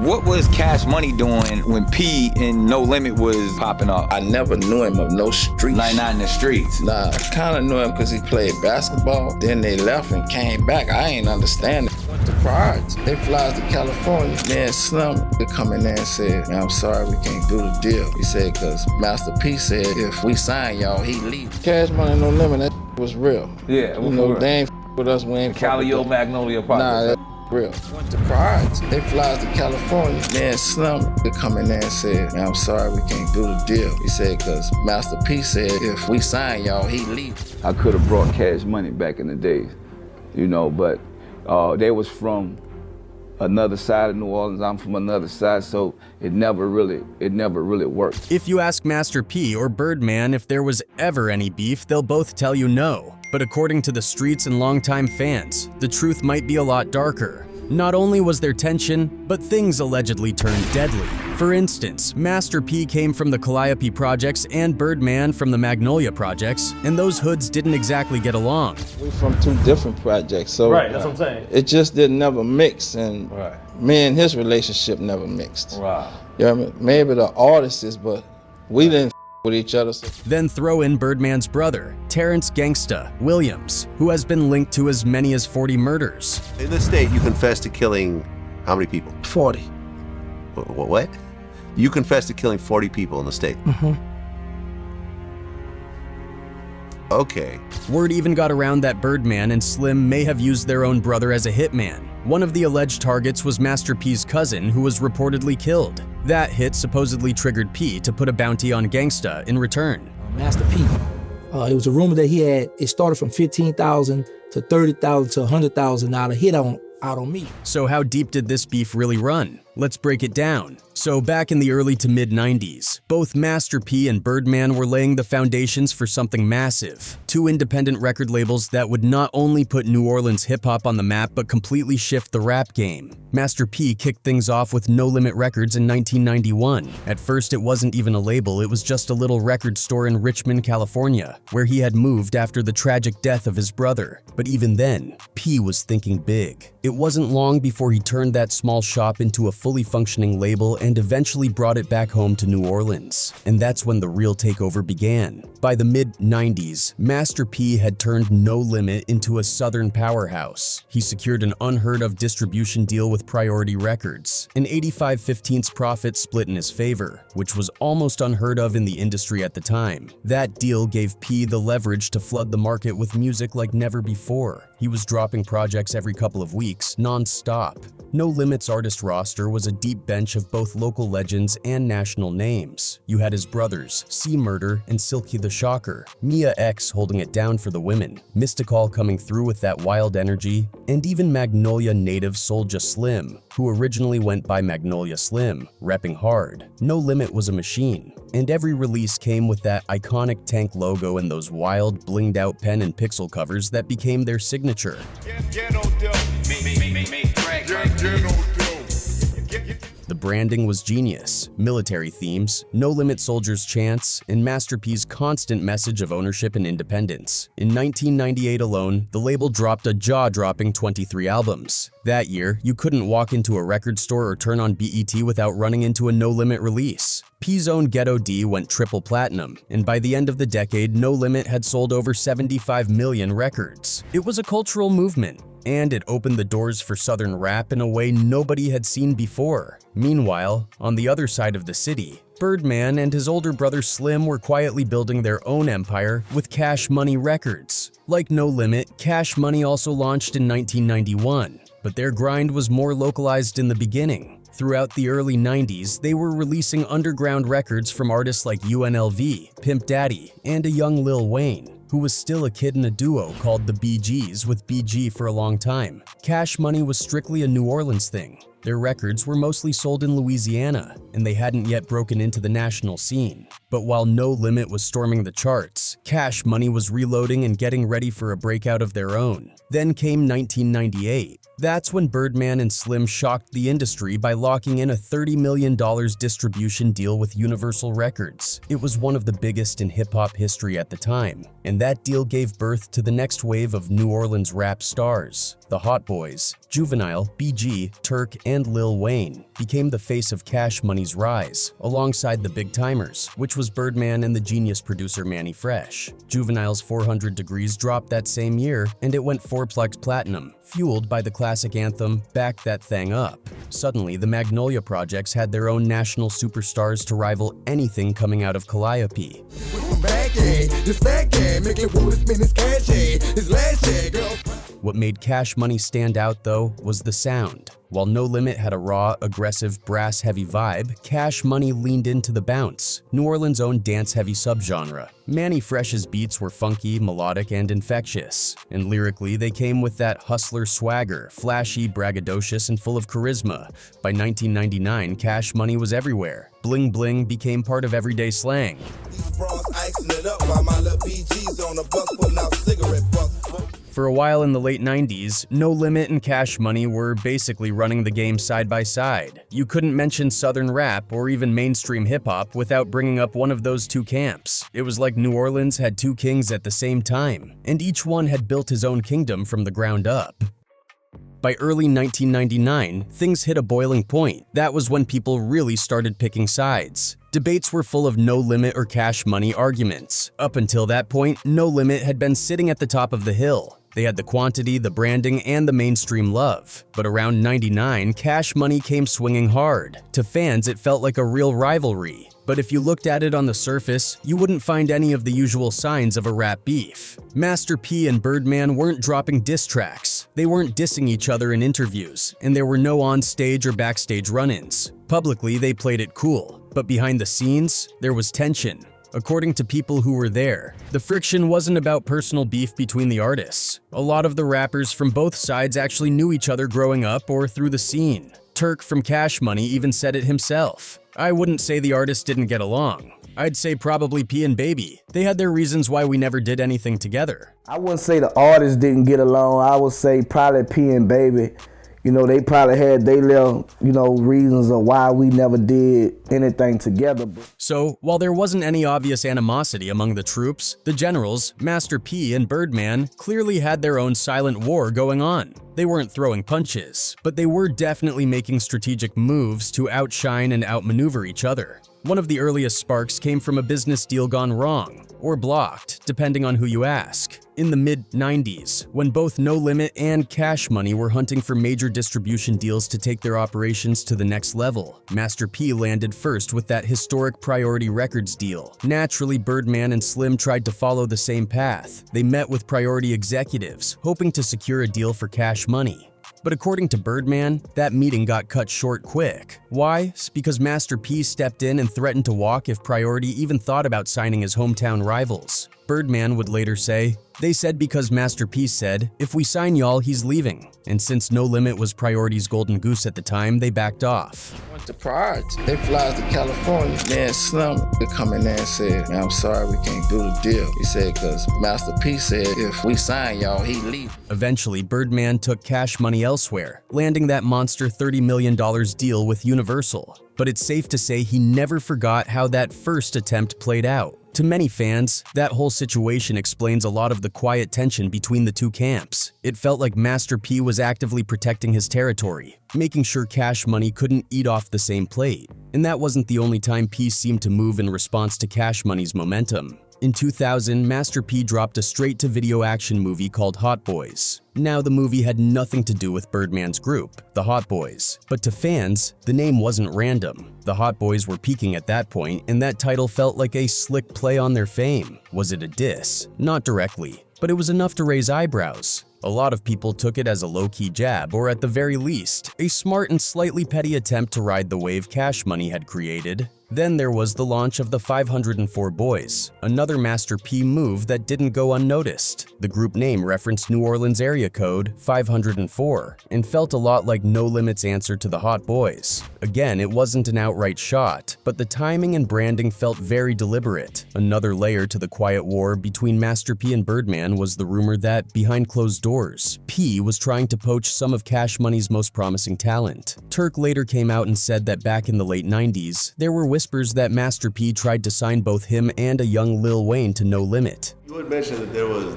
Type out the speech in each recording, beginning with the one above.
What was Cash Money doing when P and No Limit was popping off? I never knew him of no streets. Like not in the streets? Nah, I kinda knew him because he played basketball. Then they left and came back. I ain't understand it. Went to Prides. They flies to California. Man, Slim would come in there and said, man, I'm sorry, we can't do the deal. He said, because Master P said, if we sign y'all, he leave. Cash Money, No Limit, that was real. Yeah, you know, they ain't with us, we ain't Calio Magnolia Pockets. Nah, that real. Went to Prides. They flies to California. Man, Slim would come in there and said, man, I'm sorry, we can't do the deal. He said, because Master P said, if we sign y'all, he leave. I could have brought Cash Money back in the days, you know, but they was from another side of New Orleans. I'm from another side, so it never really worked. If you ask Master P or Birdman if there was ever any beef, they'll both tell you no. But according to the streets and longtime fans, the truth might be a lot darker. Not only was there tension, but things allegedly turned deadly. For instance, Master P came from the Calliope projects and Birdman from the Magnolia projects, and those hoods didn't exactly get along. We from two different projects, so right, that's what I'm saying. It just didn't never mix, and right. me and his relationship never mixed. Wow. You know what I mean? Maybe the artists, but we didn't with each other. So. Then throw in Birdman's brother, Terrence "Gangsta" Williams, who has been linked to as many as 40 murders. In the state, you confessed to killing how many people? 40. What? You confessed to killing 40 people in the state? Mm-hmm. Okay. Word even got around that Birdman and Slim may have used their own brother as a hitman. One of the alleged targets was Master P's cousin, who was reportedly killed. That hit supposedly triggered P to put a bounty on Gangsta in return. Master P, it was a rumor that it started from $15,000 to $30,000 to $100,000 hit out on me. So how deep did this beef really run? Let's break it down. So back in the early to mid-90s, both Master P and Birdman were laying the foundations for something massive. Two independent record labels that would not only put New Orleans hip-hop on the map, but completely shift the rap game. Master P kicked things off with No Limit Records in 1991. At first, it wasn't even a label, it was just a little record store in Richmond, California, where he had moved after the tragic death of his brother. But even then, P was thinking big. It wasn't long before he turned that small shop into a fully functioning label and eventually brought it back home to New Orleans. And that's when the real takeover began. By the mid-90s, Master P had turned No Limit into a southern powerhouse. He secured an unheard-of distribution deal with Priority Records, an 85/15 profit split in his favor, which was almost unheard of in the industry at the time. That deal gave P the leverage to flood the market with music like never before. He was dropping projects every couple of weeks, non-stop. No Limit's artist roster was a deep bench of both local legends and national names. You had his brothers, C-Murder and Silky the Shocker, Mia X holding it down for the women, Mystical coming through with that wild energy, and even Magnolia native Soulja Slim, who originally went by Magnolia Slim, repping hard. No Limit was a machine, and every release came with that iconic tank logo and those wild, blinged-out pen and pixel covers that became their signature. The branding was genius, military themes, No Limit Soldiers chants, and Master P's constant message of ownership and independence. In 1998 alone, the label dropped a jaw-dropping 23 albums. That year, you couldn't walk into a record store or turn on BET without running into a No Limit release. P's own Ghetto D went triple platinum, and by the end of the decade, No Limit had sold over 75 million records. It was a cultural movement, and it opened the doors for Southern rap in a way nobody had seen before. Meanwhile, on the other side of the city, Birdman and his older brother Slim were quietly building their own empire with Cash Money Records. Like No Limit, Cash Money also launched in 1991, but their grind was more localized in the beginning. Throughout the early 90s, they were releasing underground records from artists like UNLV, Pimp Daddy, and a young Lil Wayne, who was still a kid in a duo called the BGs with BG for a long time. Cash Money was strictly a New Orleans thing. Their records were mostly sold in Louisiana, and they hadn't yet broken into the national scene. But while No Limit was storming the charts, Cash Money was reloading and getting ready for a breakout of their own. Then came 1998. That's when Birdman and Slim shocked the industry by locking in a $30 million distribution deal with Universal Records. It was one of the biggest in hip-hop history at the time, and that deal gave birth to the next wave of New Orleans rap stars. The Hot Boys, Juvenile, BG, Turk, and Lil Wayne became the face of Cash Money's rise, alongside the Big Timers, which was Birdman and the genius producer Manny Fresh. Juvenile's 400 Degrees dropped that same year, and it went 4-plex platinum, fueled by the classic anthem, Back That Thang Up. Suddenly, the Magnolia Projects had their own national superstars to rival anything coming out of Calliope. What made Cash Money stand out, though, was the sound. While No Limit had a raw, aggressive, brass-heavy vibe, Cash Money leaned into the bounce, New Orleans' own dance-heavy subgenre. Manny Fresh's beats were funky, melodic, and infectious, and lyrically they came with that hustler swagger, flashy, braggadocious, and full of charisma. By 1999, Cash Money was everywhere. Bling bling became part of everyday slang. For a while in the late 90s, No Limit and Cash Money were basically running the game side by side. You couldn't mention Southern rap or even mainstream hip-hop without bringing up one of those two camps. It was like New Orleans had two kings at the same time, and each one had built his own kingdom from the ground up. By early 1999, things hit a boiling point. That was when people really started picking sides. Debates were full of No Limit or Cash Money arguments. Up until that point, No Limit had been sitting at the top of the hill. They had the quantity, the branding, and the mainstream love. But around 99, Cash Money came swinging hard. To fans, it felt like a real rivalry. But if you looked at it on the surface, you wouldn't find any of the usual signs of a rap beef. Master P and Birdman weren't dropping diss tracks. They weren't dissing each other in interviews, and there were no on-stage or backstage run-ins. Publicly, they played it cool. But behind the scenes, there was tension. According to people who were there, the friction wasn't about personal beef between the artists. A lot of the rappers from both sides actually knew each other growing up or through the scene. Turk from Cash Money even said it himself. I wouldn't say the artists didn't get along. I'd say probably P and Baby. They had their reasons why we never did anything together. I wouldn't say the artists didn't get along. I would say probably P and Baby. You know, they probably had their little, reasons of why we never did anything together. So, while there wasn't any obvious animosity among the troops, the generals, Master P and Birdman, clearly had their own silent war going on. They weren't throwing punches, but they were definitely making strategic moves to outshine and outmaneuver each other. One of the earliest sparks came from a business deal gone wrong, or blocked, depending on who you ask. In the mid-90s, when both No Limit and Cash Money were hunting for major distribution deals to take their operations to the next level, Master P landed first with that historic Priority Records deal. Naturally, Birdman and Slim tried to follow the same path. They met with Priority executives, hoping to secure a deal for Cash Money. But according to Birdman, that meeting got cut short quick. Why? Because Master P stepped in and threatened to walk if Priority even thought about signing his hometown rivals. Birdman would later say, "They said because Master P said, if we sign y'all, he's leaving." And since No Limit was Priority's golden goose at the time, they backed off. Went to Priority. They flies to California. Man, Slim, they come in there and said, "Man, I'm sorry, we can't do the deal." He said, because Master P said, if we sign y'all, he leave. Eventually, Birdman took Cash Money elsewhere, landing that monster $30 million deal with Universal. But it's safe to say he never forgot how that first attempt played out. To many fans, that whole situation explains a lot of the quiet tension between the two camps. It felt like Master P was actively protecting his territory, making sure Cash Money couldn't eat off the same plate. And that wasn't the only time P seemed to move in response to Cash Money's momentum. In 2000, Master P dropped a straight-to-video action movie called Hot Boys. Now, the movie had nothing to do with Birdman's group, the Hot Boys. But to fans, the name wasn't random. The Hot Boys were peaking at that point, and that title felt like a slick play on their fame. Was it a diss? Not directly, but it was enough to raise eyebrows. A lot of people took it as a low-key jab, or at the very least, a smart and slightly petty attempt to ride the wave Cash Money had created. Then there was the launch of the 504 Boys, another Master P move that didn't go unnoticed. The group name referenced New Orleans area code 504 and felt a lot like No Limit's answer to the Hot Boys. Again, it wasn't an outright shot, but the timing and branding felt very deliberate. Another layer to the quiet war between Master P and Birdman was the rumor that, behind closed doors, P was trying to poach some of Cash Money's most promising talent. Turk later came out and said that back in the late 90s, there were whispers that Master P tried to sign both him and a young Lil Wayne to No Limit. You had mentioned that there was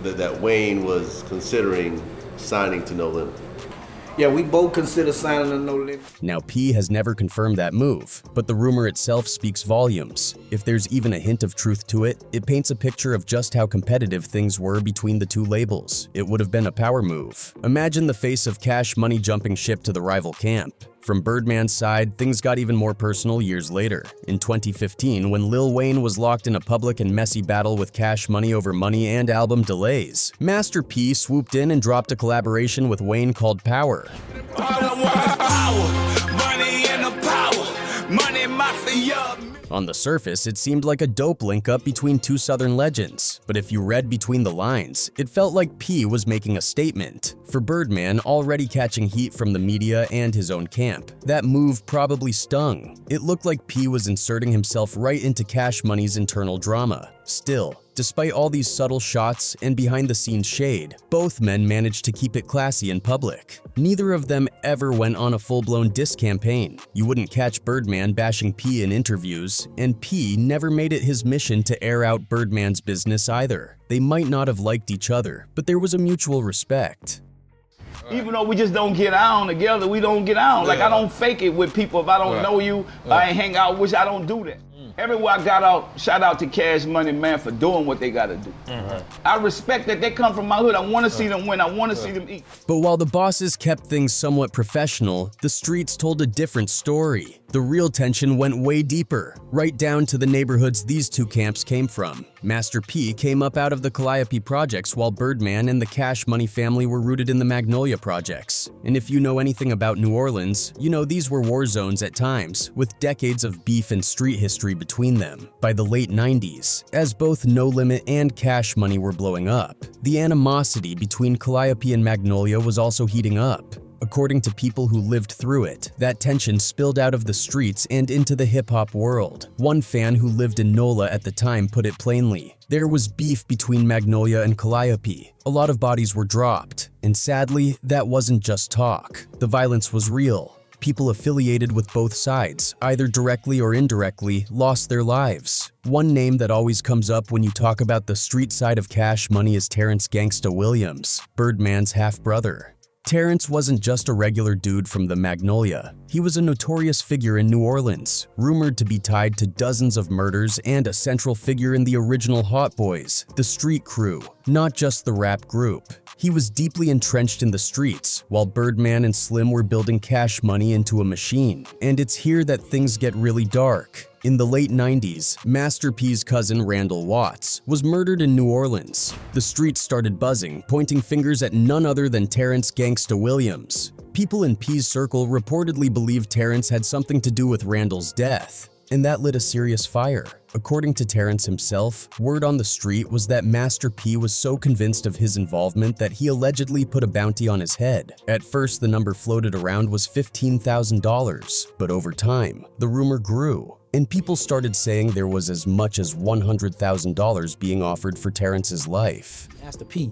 that Wayne was considering signing to No Limit. Yeah, we both consider signing a No Limit. Now, P has never confirmed that move, but the rumor itself speaks volumes. If there's even a hint of truth to it, it paints a picture of just how competitive things were between the two labels. It would have been a power move. Imagine the face of Cash Money jumping ship to the rival camp. From Birdman's side, things got even more personal years later. In 2015, when Lil Wayne was locked in a public and messy battle with Cash Money over money and album delays, Master P swooped in and dropped a collaboration with Wayne called Power. On the surface, it seemed like a dope link-up between two Southern legends, but if you read between the lines, it felt like P was making a statement. For Birdman, already catching heat from the media and his own camp, that move probably stung. It looked like P was inserting himself right into Cash Money's internal drama. Still, despite all these subtle shots and behind-the-scenes shade, both men managed to keep it classy in public. Neither of them ever went on a full-blown diss campaign. You wouldn't catch Birdman bashing P in interviews, and P never made it his mission to air out Birdman's business either. They might not have liked each other, but there was a mutual respect. Even though we just don't get on together, we don't get on. Like, I don't fake it with people if I don't know you, I ain't hang out with you, I don't do that. Everywhere I got out, shout out to Cash Money, man, for doing what they gotta do. I respect that they come from my hood. I wanna see them win, I wanna see them eat. But while the bosses kept things somewhat professional, the streets told a different story. The real tension went way deeper, right down to the neighborhoods these two camps came from. Master P came up out of the Calliope projects while Birdman and the Cash Money family were rooted in the Magnolia projects. And if you know anything about New Orleans, you know these were war zones at times, with decades of beef and street history between them. By the late 90s, as both No Limit and Cash Money were blowing up, the animosity between Calliope and Magnolia was also heating up. According to people who lived through it, that tension spilled out of the streets and into the hip-hop world. One fan who lived in NOLA at the time put it plainly: there was beef between Magnolia and Calliope. A lot of bodies were dropped, and sadly, that wasn't just talk. The violence was real. People affiliated with both sides, either directly or indirectly, lost their lives. One name that always comes up when you talk about the street side of Cash Money is Terrence "Gangsta" Williams, Birdman's half-brother. Terrence wasn't just a regular dude from the Magnolia. He was a notorious figure in New Orleans, rumored to be tied to dozens of murders and a central figure in the original Hot Boys, the street crew, not just the rap group. He was deeply entrenched in the streets, while Birdman and Slim were building Cash Money into a machine. And it's here that things get really dark. In the late 90s, Master P's cousin Randall Watts was murdered in New Orleans. The streets started buzzing, pointing fingers at none other than Terrence "Gangsta" Williams. People in P's circle reportedly believed Terrence had something to do with Randall's death, and that lit a serious fire. According to Terrence himself, word on the street was that Master P was so convinced of his involvement that he allegedly put a bounty on his head. At first, the number floated around was $15,000, but over time, the rumor grew, and people started saying there was as much as $100,000 being offered for Terrence's life. Master P,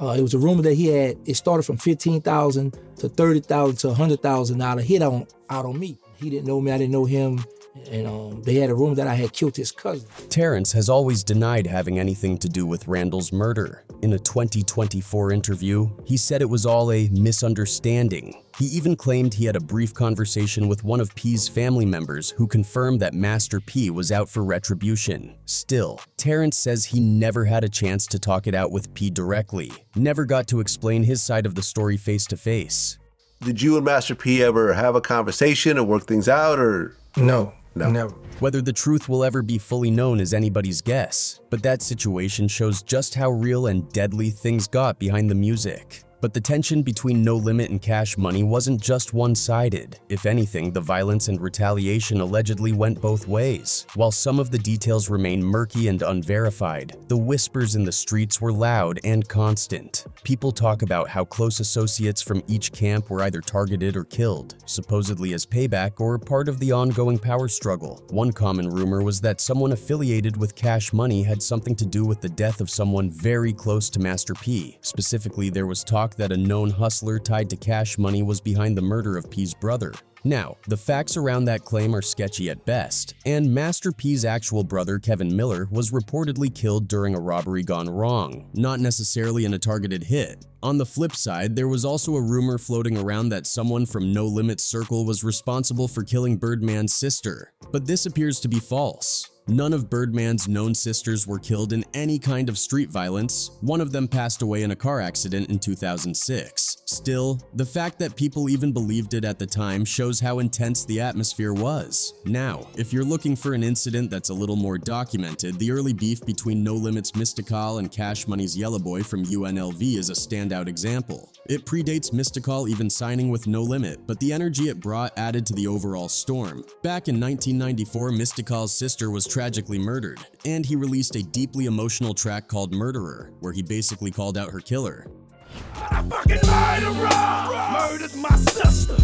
it was a rumor that it started from $15,000 to $30,000 to $100,000 hit out on me. He didn't know me, I didn't know him. And they had a rumor that I had killed his cousin. Terrence has always denied having anything to do with Randall's murder. In a 2024 interview, he said it was all a misunderstanding. He even claimed he had a brief conversation with one of P's family members who confirmed that Master P was out for retribution. Still, Terrence says he never had a chance to talk it out with P directly, never got to explain his side of the story face to face. Did you and Master P ever have a conversation or work things out, or? No. Never. Whether the truth will ever be fully known is anybody's guess, but that situation shows just how real and deadly things got behind the music. But the tension between No Limit and Cash Money wasn't just one-sided. If anything, the violence and retaliation allegedly went both ways. While some of the details remain murky and unverified, the whispers in the streets were loud and constant. People talk about how close associates from each camp were either targeted or killed, supposedly as payback or part of the ongoing power struggle. One common rumor was that someone affiliated with Cash Money had something to do with the death of someone very close to Master P. Specifically, there was talk that a known hustler tied to Cash Money was behind the murder of P's brother. Now, the facts around that claim are sketchy at best, and Master P's actual brother, Kevin Miller, was reportedly killed during a robbery gone wrong, not necessarily in a targeted hit. On the flip side, there was also a rumor floating around that someone from No Limit's circle was responsible for killing Birdman's sister, but this appears to be false. None of Birdman's known sisters were killed in any kind of street violence. One of them passed away in a car accident in 2006. Still, the fact that people even believed it at the time shows how intense the atmosphere was. Now, if you're looking for an incident that's a little more documented, the early beef between No Limit's Mystical and Cash Money's Yellow Boy from UNLV is a standout example. It predates Mystical even signing with No Limit, but the energy it brought added to the overall storm. Back in 1994, Mystical's sister was tragically murdered, and he released a deeply emotional track called Murderer, where he basically called out her killer. I fucking murdered my sister.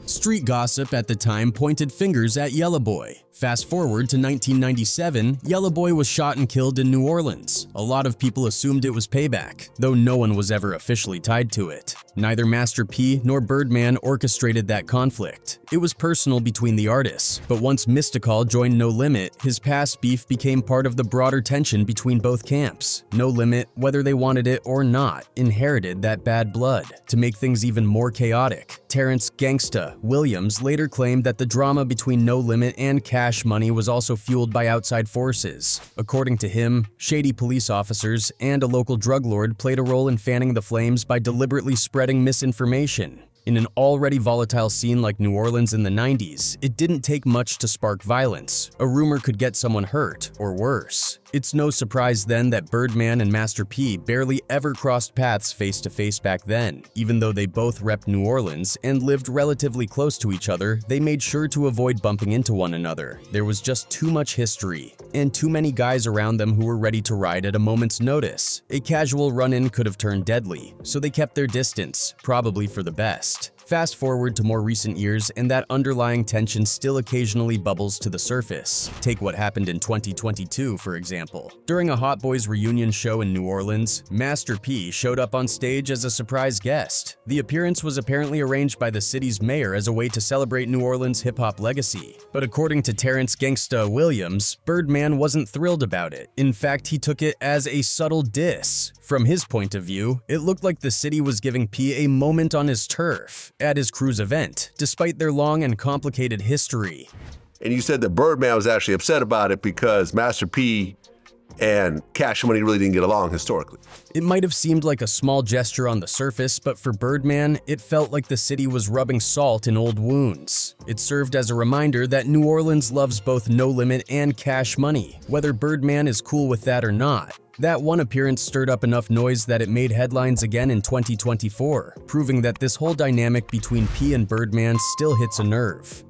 Street gossip at the time pointed fingers at Yellow Boy. Fast forward to 1997, Yellow Boy was shot and killed in New Orleans. A lot of people assumed it was payback, though no one was ever officially tied to it. Neither Master P nor Birdman orchestrated that conflict. It was personal between the artists, but once Mystical joined No Limit, his past beef became part of the broader tension between both camps. No Limit, whether they wanted it or not, inherited that bad blood. To make things even more chaotic, Terrence "Gangsta" Williams later claimed that the drama between No Limit and Cash Money was also fueled by outside forces. According to him, shady police officers and a local drug lord played a role in fanning the flames by deliberately spreading misinformation. In an already volatile scene like New Orleans in the 90s, it didn't take much to spark violence. A rumor could get someone hurt, or worse. It's no surprise then that Birdman and Master P barely ever crossed paths face to face back then. Even though they both repped New Orleans and lived relatively close to each other, they made sure to avoid bumping into one another. There was just too much history, and too many guys around them who were ready to ride at a moment's notice. A casual run-in could have turned deadly, so they kept their distance, probably for the best. Fast forward to more recent years, and that underlying tension still occasionally bubbles to the surface. Take what happened in 2022, for example. During a Hot Boys reunion show in New Orleans, Master P showed up on stage as a surprise guest. The appearance was apparently arranged by the city's mayor as a way to celebrate New Orleans' hip-hop legacy. But according to Terrence "Gangsta" Williams, Birdman wasn't thrilled about it. In fact, he took it as a subtle diss. From his point of view, it looked like the city was giving P a moment on his turf at his crew's event, despite their long and complicated history. And you said that Birdman was actually upset about it because Master P and Cash Money really didn't get along historically. It might have seemed like a small gesture on the surface, but for Birdman, it felt like the city was rubbing salt in old wounds. It served as a reminder that New Orleans loves both No Limit and Cash Money, whether Birdman is cool with that or not. That one appearance stirred up enough noise that it made headlines again in 2024, proving that this whole dynamic between P and Birdman still hits a nerve.